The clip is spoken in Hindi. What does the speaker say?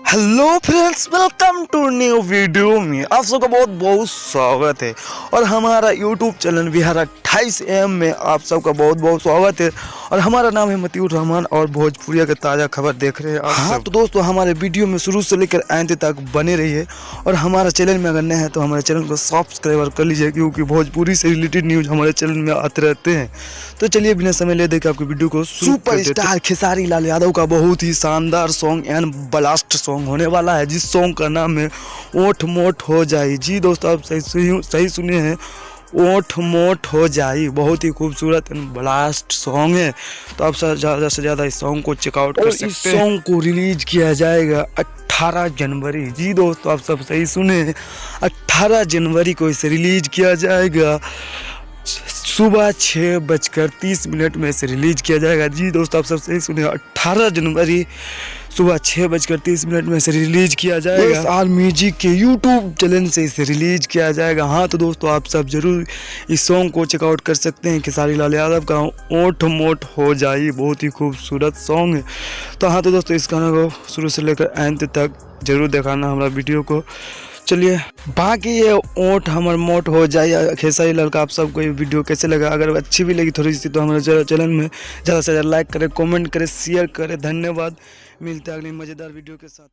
Hello friends, welcome to new video में आप सबका बहुत बहुत स्वागत है। और हमारा यूट्यूब चैनल बिहार 28 AM में आप सबका बहुत बहुत स्वागत है। और हमारा नाम है मतीउर रहमान और भोजपुरिया के ताज़ा खबर देख रहे हैं आप सब। तो दोस्तों, हमारे वीडियो में शुरू से लेकर अंत तक बने रहिए। और हमारा चैनल में अगर नए हैं तो हमारे चैनल को सब्सक्राइब कर लीजिए, क्योंकि भोजपुरी से रिलेटेड न्यूज़ हमारे चैनल में आते रहते हैं। तो चलिए बिना समय ले देकर आपकी वीडियो को सुपर स्टार खेसारी लाल यादव का बहुत ही शानदार सॉन्ग एंड ब्लास्ट सॉन्ग होने वाला है, जिस सॉन्ग का नाम है ओठ मोठ हो जाए। जी दोस्तों, आप सही सुने हैं, ओठ मोठ हो जाए। बहुत ही खूबसूरत एंड ब्लास्ट सॉन्ग है। तो आप ज़्यादा से ज़्यादा इस सॉन्ग को चेकआउट कर सकते हैं। इस सॉन्ग को रिलीज किया जाएगा 18 जनवरी। जी दोस्तों, आप सब सही सुने हैं, 18 जनवरी को इसे रिलीज किया जाएगा। सुबह 6:30 में इसे रिलीज किया जाएगा। जी दोस्तों, आप सब सही सुने, 18 जनवरी सुबह 6:30 में इसे रिलीज किया जाएगा। आर म्यूजिक के यूट्यूब चैनल से इसे रिलीज किया जाएगा। हाँ तो दोस्तों, आप सब जरूर इस सॉन्ग को चेकआउट कर सकते हैं। खेसारी लाल यादव का ओठ मोठ हो जाए, बहुत ही खूबसूरत सॉन्ग है। तो हाँ तो दोस्तों, इस गाना को शुरू से लेकर अंत तक जरूर दिखाना हमारा वीडियो को। चलिए, बाकी ये ओठ हमर मोट हो जाए खेसारी लाल का। आप सबको ये वीडियो कैसे लगा? अगर अच्छी भी लगी थोड़ी सी तो हमारे चैनल में ज़्यादा से ज़्यादा लाइक करें, कमेंट करें, शेयर करें। धन्यवाद। मिलते हैं अगली मज़ेदार वीडियो के साथ।